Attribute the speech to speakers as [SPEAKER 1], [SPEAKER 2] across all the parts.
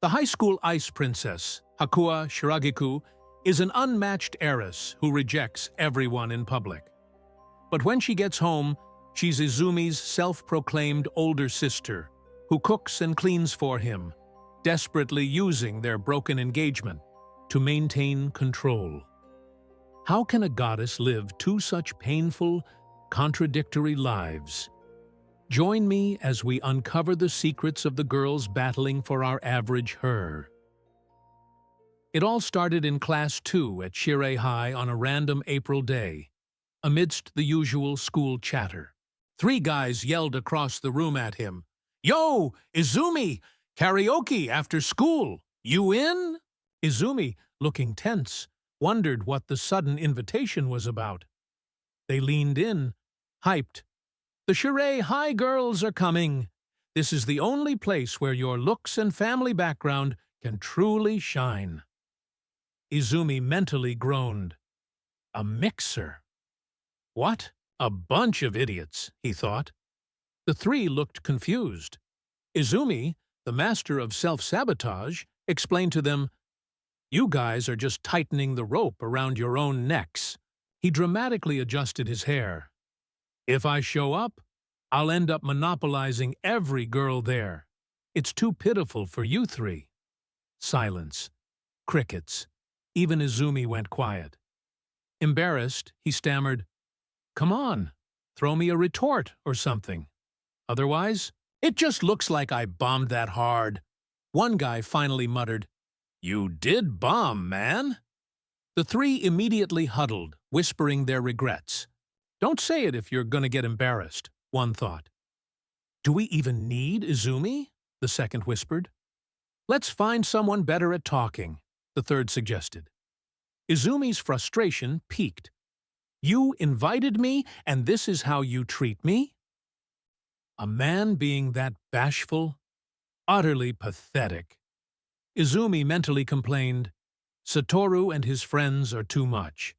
[SPEAKER 1] The high school ice princess, Hakua Shiragiku, is an unmatched heiress who rejects everyone in public. But when she gets home, she's Izumi's self-proclaimed older sister, who cooks and cleans for him, desperately using their broken engagement to maintain control. How can a goddess live two such painful, contradictory lives? Join me as we uncover the secrets of the girls battling for our average her. It all started in Class 2 at Shirei High on a random April day, amidst the usual school chatter. Three guys yelled across the room at him, "Yo, Izumi! Karaoke after school! You in?" Izumi, looking tense, wondered what the sudden invitation was about. They leaned in, hyped. "The Shirei High girls are coming! This is the only place where your looks and family background can truly shine." Izumi mentally groaned. A mixer? What? A bunch of idiots, he thought. The three looked confused. Izumi, the master of self-sabotage, explained to them, "You guys are just tightening the rope around your own necks." He dramatically adjusted his hair. "If I show up, I'll end up monopolizing every girl there. It's too pitiful for you three." Silence. Crickets. Even Izumi went quiet. Embarrassed, he stammered, "Come on, throw me a retort or something. Otherwise, it just looks like I bombed that hard." One guy finally muttered, "You did bomb, man." The three immediately huddled, whispering their regrets. "Don't say it if you're gonna get embarrassed," one thought. "Do we even need Izumi?" the second whispered. "Let's find someone better at talking," the third suggested. Izumi's frustration peaked. "You invited me, and this is how you treat me?" A man being that bashful? Utterly pathetic. Izumi mentally complained, "Satoru and his friends are too much."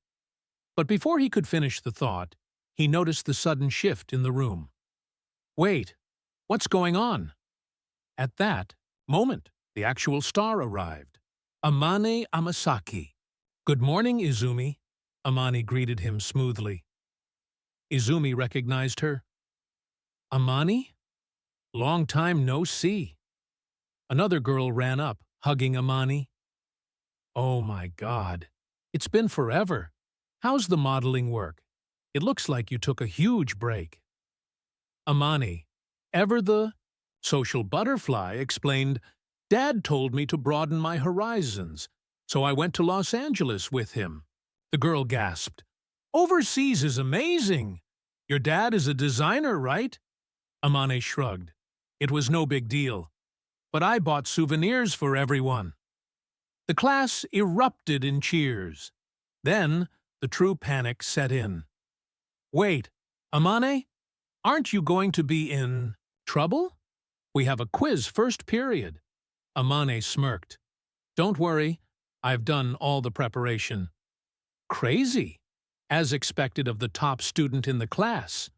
[SPEAKER 1] But before he could finish the thought, he noticed the sudden shift in the room. "Wait, what's going on?" At that moment, the actual star arrived. Amane Amasaki. "Good morning, Izumi," Amane greeted him smoothly. Izumi recognized her. "Amane? Long time no see." Another girl ran up, hugging Amane. "Oh my God, it's been forever. How's the modeling work? It looks like you took a huge break." Amane, ever the social butterfly, explained, "Dad told me to broaden my horizons, so I went to Los Angeles with him." The girl gasped, "Overseas is amazing! Your dad is a designer, right?" Amane shrugged. "It was no big deal, but I bought souvenirs for everyone." The class erupted in cheers. Then the true panic set in. "Wait, Amane, aren't you going to be in trouble? We have a quiz first period." Amane smirked. "Don't worry, I've done all the preparation." Crazy, as expected of the top student in the class.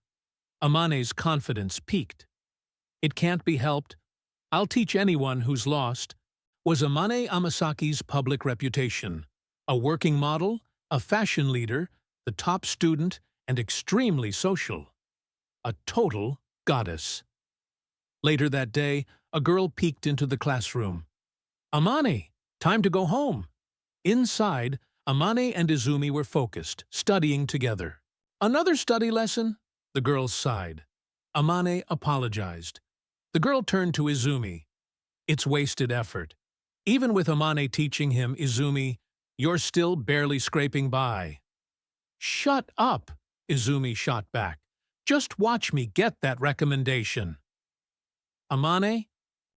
[SPEAKER 1] Amane's confidence peaked. "It can't be helped. I'll teach anyone who's lost," was Amane Amasaki's public reputation. A working model, a fashion leader, the top student, and extremely social. A total goddess. Later that day, a girl peeked into the classroom. "Amane, time to go home." Inside, Amane and Izumi were focused, studying together. "Another study lesson?" The girls sighed. Amane apologized. The girl turned to Izumi. "It's wasted effort. Even with Amane teaching him, Izumi, you're still barely scraping by." "Shut up," Izumi shot back. "Just watch me get that recommendation." Amane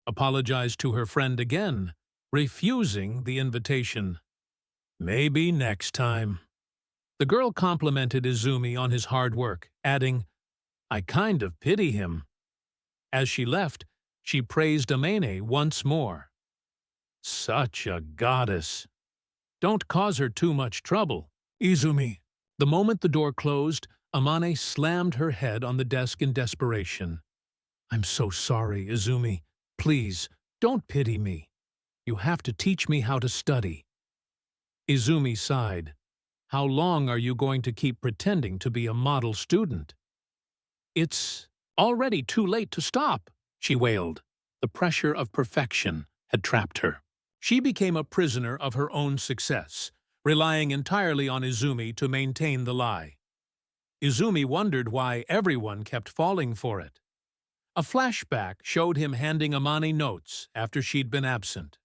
[SPEAKER 1] apologized to her friend again, refusing the invitation. "Maybe next time." The girl complimented Izumi on his hard work, adding, "I kind of pity him." As she left, she praised Amane once more. "Such a goddess. Don't cause her too much trouble, Izumi." The moment the door closed, Amane slammed her head on the desk in desperation. "I'm so sorry, Izumi. Please, don't pity me." You have to teach me how to study." Izumi sighed. "How long are you going to keep pretending to be a model student?" "It's already too late to stop," she wailed. The pressure of perfection had trapped her. She became a prisoner of her own success, relying entirely on Izumi to maintain the lie. Izumi wondered why everyone kept falling for it. A flashback showed him handing Amane notes after she'd been absent.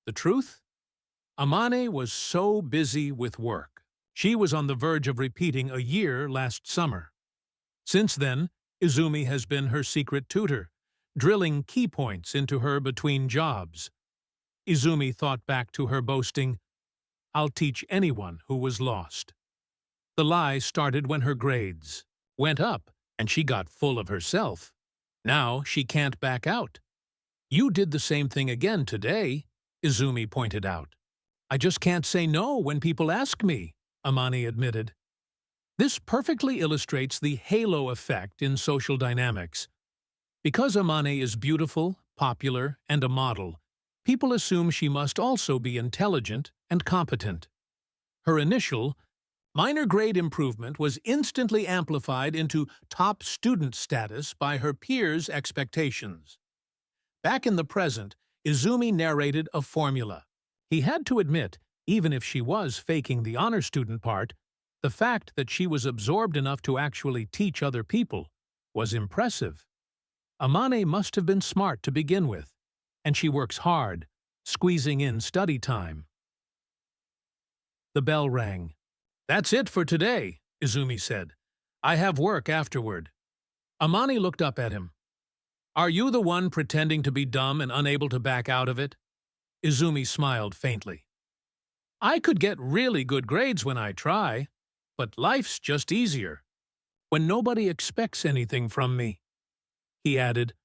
[SPEAKER 1] The truth? Amane was so busy with work. She was on the verge of repeating a year last summer. Since then, Izumi has been her secret tutor, drilling key points into her between jobs. Izumi thought back to her boasting, "I'll teach anyone who was lost." The lie started when her grades went up and she got full of herself. Now she can't back out. "You did the same thing again today," Izumi pointed out. "I just can't say no when people ask me," Amane admitted. This perfectly illustrates the halo effect in social dynamics. Because Amane is beautiful, popular, and a model, people assume she must also be intelligent and competent. Her initial, minor grade improvement was instantly amplified into top student status by her peers' expectations. Back in the present, Izumi narrated a formula. He had to admit, even if she was faking the honor student part, the fact that she was absorbed enough to actually teach other people was impressive. Amane must have been smart to begin with, and she works hard, squeezing in study time. The bell rang. "That's it for today," Izumi said. "I have work afterward." Amane looked up at him. "Are you the one pretending to be dumb and unable to back out of it?" Izumi smiled faintly. "I could get really good grades when I try, but life's just easier when nobody expects anything from me." He added,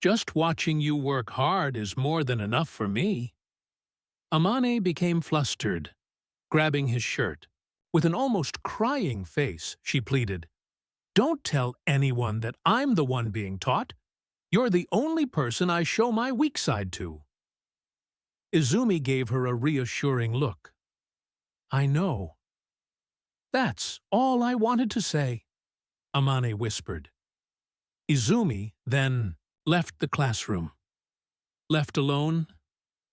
[SPEAKER 1] "Just watching you work hard is more than enough for me." Amane became flustered, grabbing his shirt. With an almost crying face, she pleaded, "Don't tell anyone that I'm the one being taught. You're the only person I show my weak side to." Izumi gave her a reassuring look. "I know." "That's all I wanted to say," Amane whispered. Izumi then left the classroom. Left alone,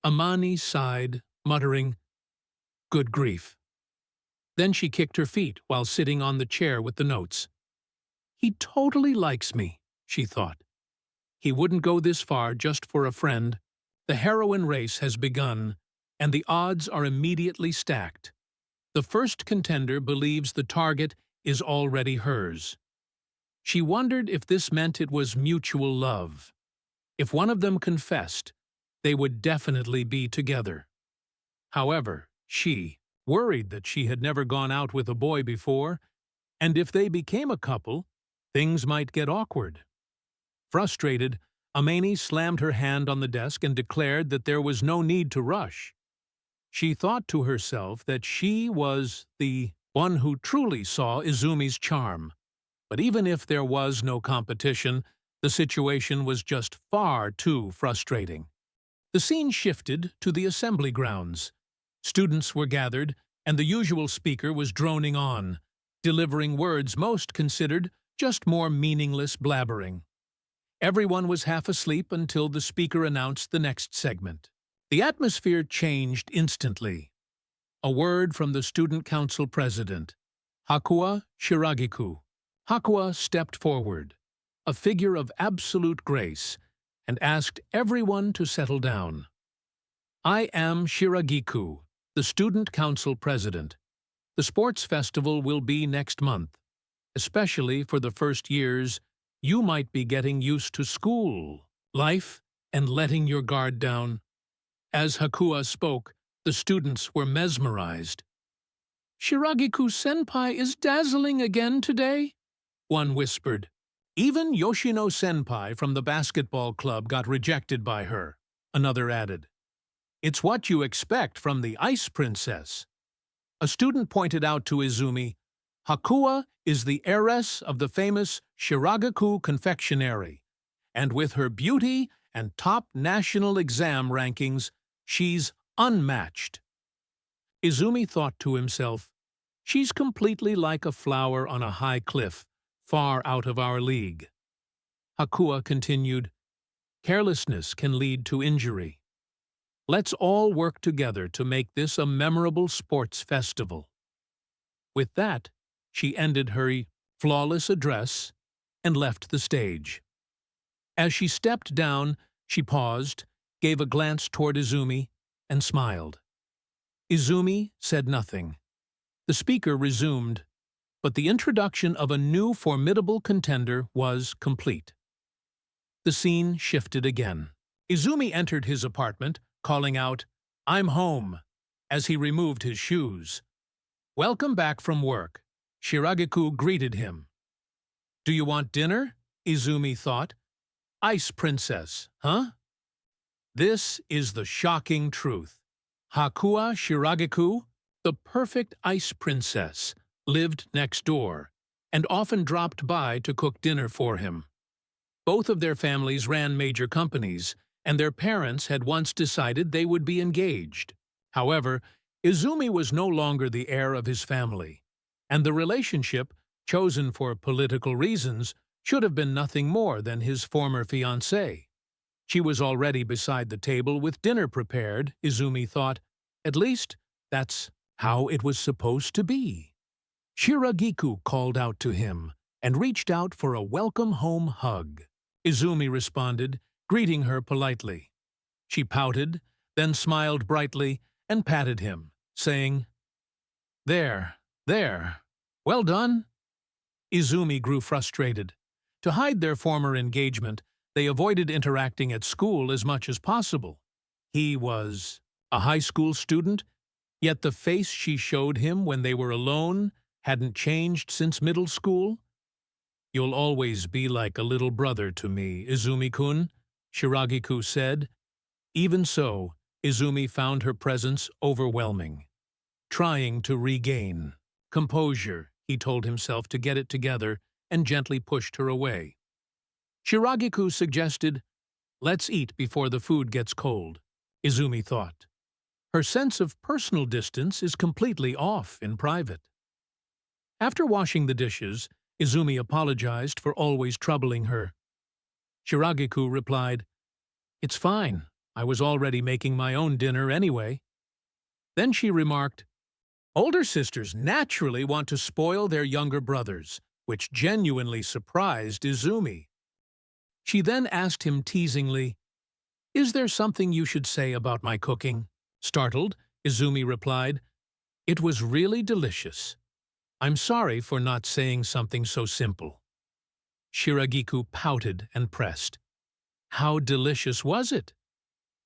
[SPEAKER 1] Amane sighed, muttering, "Good grief." Then she kicked her feet while sitting on the chair with the notes. "He totally likes me," she thought. "He wouldn't go this far just for a friend." The heroine race has begun, and the odds are immediately stacked. The first contender believes the target is already hers. She wondered if this meant it was mutual love. If one of them confessed, they would definitely be together. However, she worried that she had never gone out with a boy before, and if they became a couple, things might get awkward. Frustrated, Amane slammed her hand on the desk and declared that there was no need to rush. She thought to herself that she was the one who truly saw Izumi's charm. But even if there was no competition, the situation was just far too frustrating. The scene shifted to the assembly grounds. Students were gathered, and the usual speaker was droning on, delivering words most considered just more meaningless blabbering. Everyone was half asleep until the speaker announced the next segment. The atmosphere changed instantly. A word from the student council president, Shiragiku. Hakuwa stepped forward, a figure of absolute grace, and asked everyone to settle down. "I am Shiragiku, the student council president. The sports festival will be next month. Especially for the first years, you might be getting used to school, life, and letting your guard down." As Hakuwa spoke, the students were mesmerized. "Shiragiku-senpai is dazzling again today," one whispered. "Even Yoshino-senpai from the basketball club got rejected by her," another added. "It's what you expect from the Ice Princess." A student pointed out to Izumi, "Hakuwa is the heiress of the famous Shiragiku confectionery, and with her beauty and top national exam rankings, She's unmatched. Izumi thought to himself, she's completely like a flower on a high cliff, far out of our league. Hakua continued, carelessness can lead to injury. Let's all work together to make this a memorable sports festival. With that, she ended her flawless address and left the stage. As she stepped down, she paused, gave a glance toward Izumi, and smiled. Izumi said nothing. The speaker resumed, but the introduction of a new formidable contender was complete. The scene shifted again. Izumi entered his apartment, calling out, "I'm home," as he removed his shoes. "Welcome back from work," Shiragiku greeted him. "Do you want dinner?" Izumi thought. "Ice princess, huh?" This is the shocking truth. Hakua Shiragiku, the perfect ice princess, lived next door and often dropped by to cook dinner for him. Both of their families ran major companies, and their parents had once decided they would be engaged. However, Izumi was no longer the heir of his family, and the relationship, chosen for political reasons, should have been nothing more than his former fiancée. She was already beside the table with dinner prepared, Izumi thought. At least, that's how it was supposed to be. Shiragiku called out to him and reached out for a welcome home hug. Izumi responded, greeting her politely. She pouted, then smiled brightly and patted him, saying, "There, well done." Izumi grew frustrated. To hide their former engagement, they avoided interacting at school as much as possible. He was a high school student, yet the face she showed him when they were alone hadn't changed since middle school. "You'll always be like a little brother to me, Izumi-kun," Shiragiku said. Even so, Izumi found her presence overwhelming. Trying to regain composure, he told himself to get it together and gently pushed her away. Shiragiku suggested, "Let's eat before the food gets cold," Izumi thought. Her sense of personal distance is completely off in private. After washing the dishes, Izumi apologized for always troubling her. Shiragiku replied, "It's fine. I was already making my own dinner anyway." Then she remarked, "Older sisters naturally want to spoil their younger brothers," which genuinely surprised Izumi. She then asked him teasingly, "Is there something you should say about my cooking?" Startled, Izumi replied, "It was really delicious. I'm sorry for not saying something so simple." Shiragiku pouted and pressed. "How delicious was it?"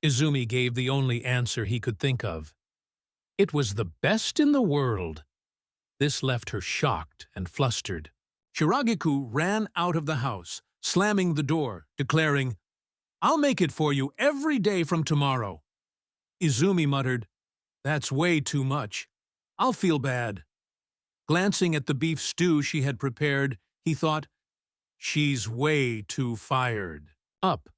[SPEAKER 1] Izumi gave the only answer he could think of. "It was the best in the world." This left her shocked and flustered. Shiragiku ran out of the house, slamming the door, declaring, "I'll make it for you every day from tomorrow." Izumi muttered, "That's way too much. I'll feel bad." Glancing at the beef stew she had prepared, he thought, "She's way too fired up."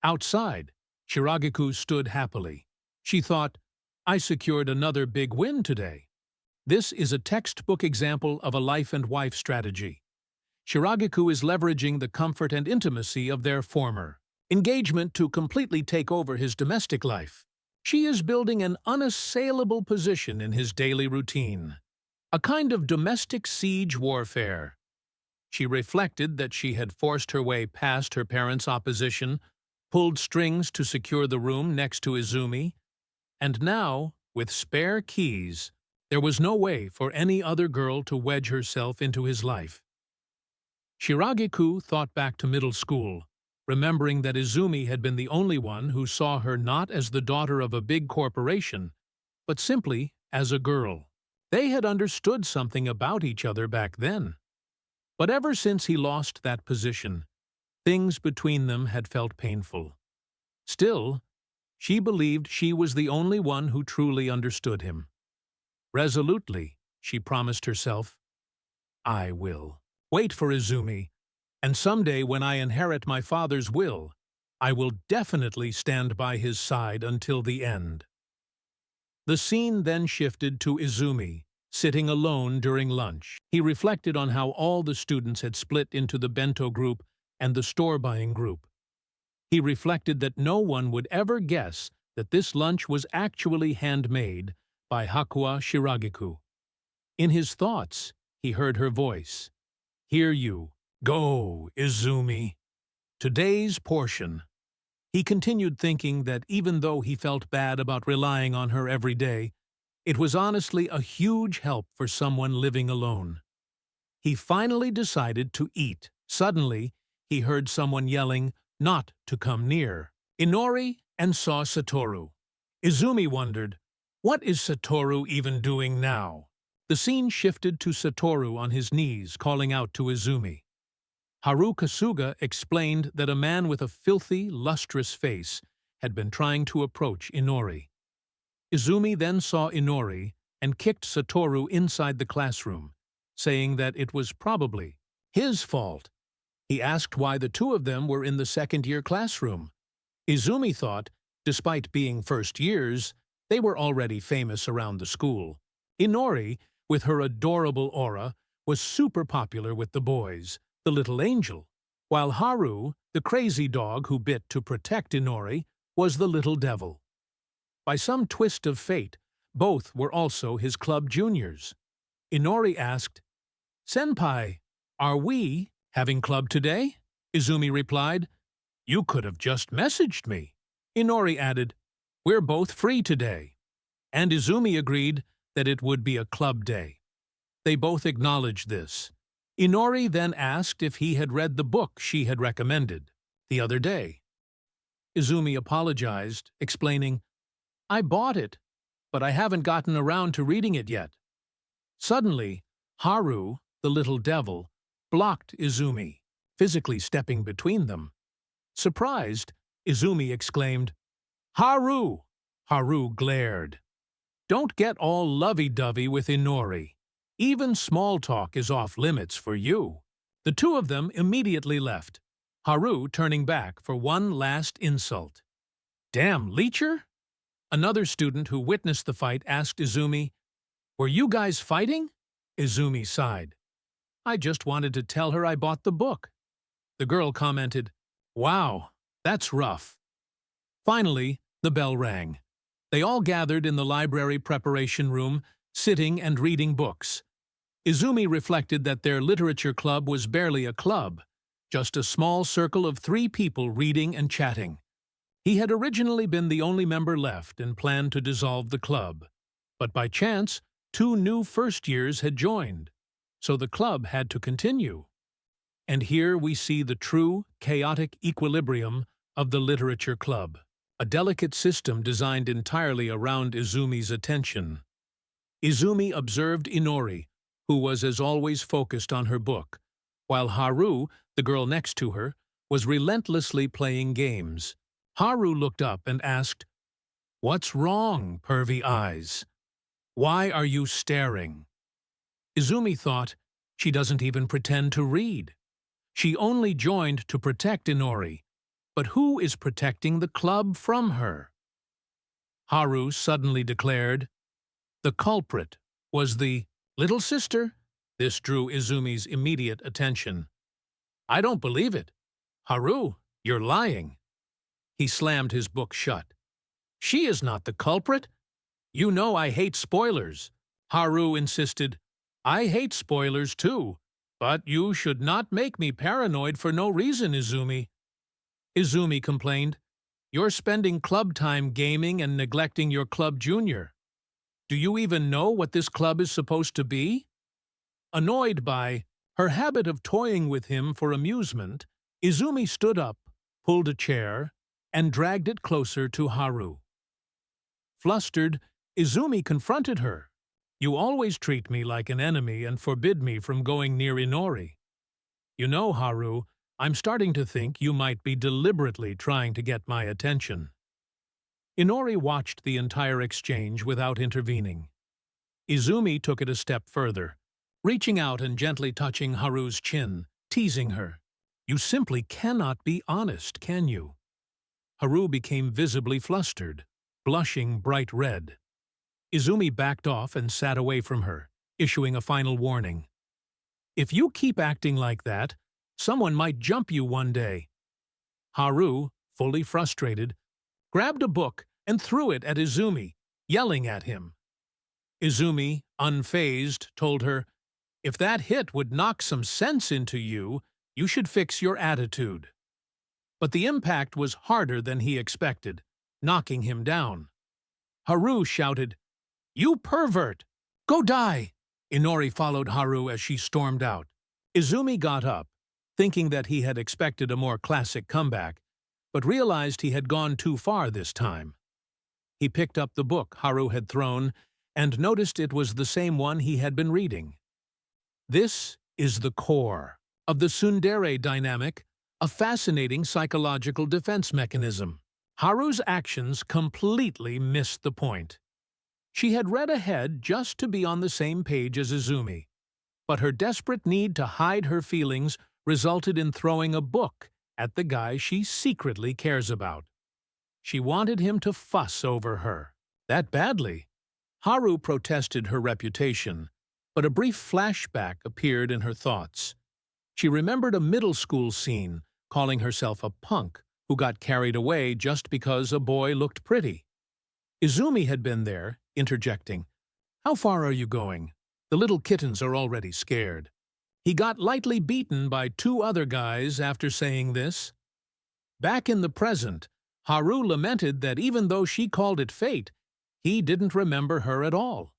[SPEAKER 1] Outside, Shiragiku stood happily. She thought, "I secured another big win today." This is a textbook example of a life and wife strategy. Shiragiku is leveraging the comfort and intimacy of their former engagement to completely take over his domestic life. She is building an unassailable position in his daily routine, a kind of domestic siege warfare. She reflected that she had forced her way past her parents' opposition, pulled strings to secure the room next to Izumi, and now, with spare keys, there was no way for any other girl to wedge herself into his life. Shiragiku thought back to middle school, remembering that Izumi had been the only one who saw her not as the daughter of a big corporation, but simply as a girl. They had understood something about each other back then. But ever since he lost that position, things between them had felt painful. Still, she believed she was the only one who truly understood him. Resolutely, she promised herself, "I will wait for Izumi, and someday when I inherit my father's will, I will definitely stand by his side until the end. The scene then shifted to Izumi, sitting alone during lunch. He reflected on how all the students had split into the bento group and the store-buying group. He reflected that no one would ever guess that this lunch was actually handmade by Hakua Shiragiku. In his thoughts, he heard her voice. "Hear you. Go, Izumi. Today's portion." He continued thinking that even though he felt bad about relying on her every day, it was honestly a huge help for someone living alone. He finally decided to eat. Suddenly, he heard someone yelling not to come near Inori and saw Satoru. Izumi wondered, what is Satoru even doing now? The scene shifted to Satoru on his knees, calling out to Izumi. Haru Kasuga explained that a man with a filthy, lustrous face had been trying to approach Inori. Izumi then saw Inori and kicked Satoru inside the classroom, saying that it was probably his fault. He asked why the two of them were in the second-year classroom. Izumi thought, despite being first years, they were already famous around the school. Inori, with her adorable aura, was super popular with the boys, the little angel, while Haru, the crazy dog who bit to protect Inori, was the little devil. By some twist of fate, both were also his club juniors. Inori asked, "Senpai, are we having club today?" Izumi replied, "You could have just messaged me." Inori added, "We're both free today." And Izumi agreed that it would be a club day. They both acknowledged this. Inori then asked if he had read the book she had recommended the other day. Izumi apologized, explaining, "I bought it, but I haven't gotten around to reading it yet." Suddenly, Haru, the little devil, blocked Izumi, physically stepping between them. Surprised, Izumi exclaimed, "Haru!" Haru glared. "Don't get all lovey-dovey with Inori. Even small talk is off limits for you." The two of them immediately left, Haru turning back for one last insult. "Damn leecher?" Another student who witnessed the fight asked Izumi, "Were you guys fighting?" Izumi sighed. "I just wanted to tell her I bought the book." The girl commented, "Wow, that's rough." Finally, the bell rang. They all gathered in the library preparation room, sitting and reading books. Izumi reflected that their literature club was barely a club, just a small circle of 3 people reading and chatting. He had originally been the only member left and planned to dissolve the club. But by chance, 2 new first-years had joined, so the club had to continue. And here we see the true, chaotic equilibrium of the literature club, a delicate system designed entirely around Izumi's attention. Izumi observed Inori, who was as always focused on her book, while Haru, the girl next to her, was relentlessly playing games. Haru looked up and asked, "What's wrong, pervy eyes? Why are you staring?" Izumi thought, she doesn't even pretend to read. She only joined to protect Inori, but who is protecting the club from her? Haru suddenly declared, "The culprit was the little sister." This drew Izumi's immediate attention. "I don't believe it. Haru, you're lying." He slammed his book shut. "She is not the culprit. You know I hate spoilers." Haru insisted, "I hate spoilers too, but you should not make me paranoid for no reason, Izumi." Izumi complained, "You're spending club time gaming and neglecting your club junior. Do you even know what this club is supposed to be?" Annoyed by her habit of toying with him for amusement, Izumi stood up, pulled a chair, and dragged it closer to Haru. Flustered, Izumi confronted her. "You always treat me like an enemy and forbid me from going near Inori. You know, Haru, I'm starting to think you might be deliberately trying to get my attention." Inori watched the entire exchange without intervening. Izumi took it a step further, reaching out and gently touching Haru's chin, teasing her. "You simply cannot be honest, can you?" Haru became visibly flustered, blushing bright red. Izumi backed off and sat away from her, issuing a final warning. "If you keep acting like that, someone might jump you one day." Haru, fully frustrated, grabbed a book and threw it at Izumi, yelling at him. Izumi, unfazed, told her, "If that hit would knock some sense into you, you should fix your attitude." But the impact was harder than he expected, knocking him down. Haru shouted, "You pervert! Go die!" Inori followed Haru as she stormed out. Izumi got up, thinking that he had expected a more classic comeback, but realized he had gone too far this time. He picked up the book Haru had thrown and noticed it was the same one he had been reading. This is the core of the tsundere dynamic, a fascinating psychological defense mechanism. Haru's actions completely missed the point. She had read ahead just to be on the same page as Izumi, but her desperate need to hide her feelings resulted in throwing a book at the guy she secretly cares about. She wanted him to fuss over her. That badly. Haru protested her reputation, but a brief flashback appeared in her thoughts. She remembered a middle school scene, calling herself a punk who got carried away just because a boy looked pretty. Izumi had been there, interjecting, "How far are you going? The little kittens are already scared." He got lightly beaten by two other guys after saying this. Back in the present, Haru lamented that even though she called it fate, he didn't remember her at all.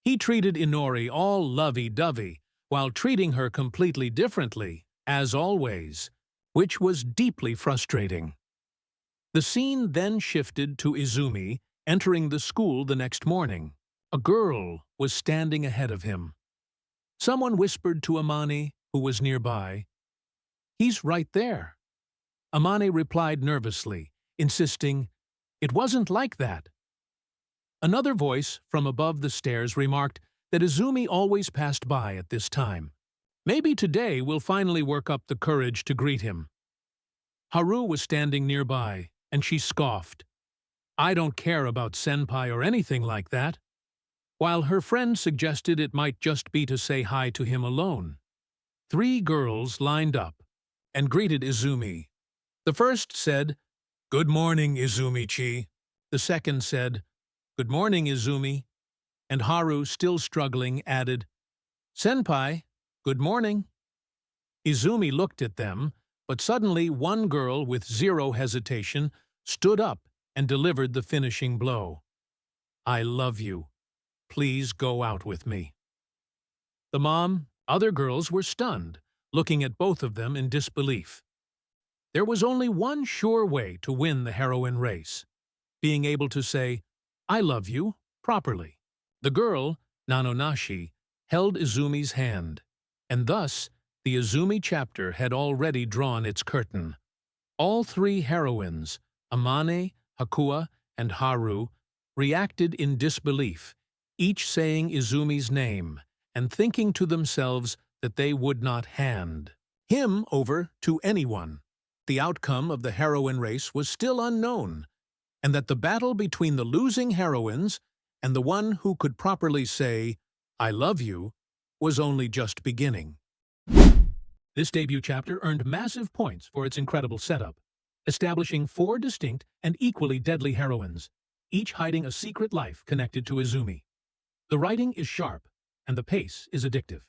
[SPEAKER 1] He treated Inori all lovey-dovey, while treating her completely differently, as always, which was deeply frustrating. The scene then shifted to Izumi entering the school the next morning. A girl was standing ahead of him. Someone whispered to Amane, who was nearby, "He's right there." Amane replied nervously, insisting, "It wasn't like that." Another voice from above the stairs remarked that Izumi always passed by at this time. Maybe today we'll finally work up the courage to greet him. Haru was standing nearby, and she scoffed. "I don't care about senpai or anything like that," while her friend suggested it might just be to say hi to him alone. Three girls lined up and greeted Izumi. The first said, "Good morning, Izumi-chi." The second said, "Good morning, Izumi." And Haru, still struggling, added, "Senpai, good morning." Izumi looked at them, but suddenly one girl, with zero hesitation, stood up and delivered the finishing blow. "I love you. Please go out with me." The other girls were stunned, looking at both of them in disbelief. There was only one sure way to win the heroine race: being able to say, "I love you," properly. The girl, Nanonashi, held Izumi's hand, and thus the Izumi chapter had already drawn its curtain. All three heroines, Amane, Hakua, and Haru, reacted in disbelief, each saying Izumi's name and thinking to themselves that they would not hand him over to anyone. The outcome of the heroine race was still unknown, and that the battle between the losing heroines and the one who could properly say, "I love you," was only just beginning. This debut chapter earned massive points for its incredible setup, establishing four distinct and equally deadly heroines, each hiding a secret life connected to Izumi. The writing is sharp, and the pace is addictive.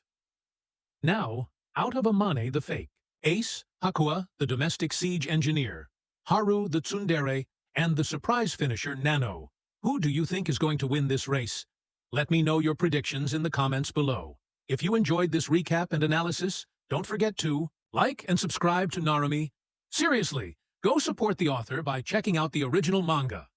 [SPEAKER 1] Now, out of Amane the fake, Ace, Hakua, the domestic siege engineer, Haru the tsundere, and the surprise finisher Nano, who do you think is going to win this race? Let me know your predictions in the comments below. If you enjoyed this recap and analysis, don't forget to like and subscribe to Narumi. Seriously, go support the author by checking out the original manga.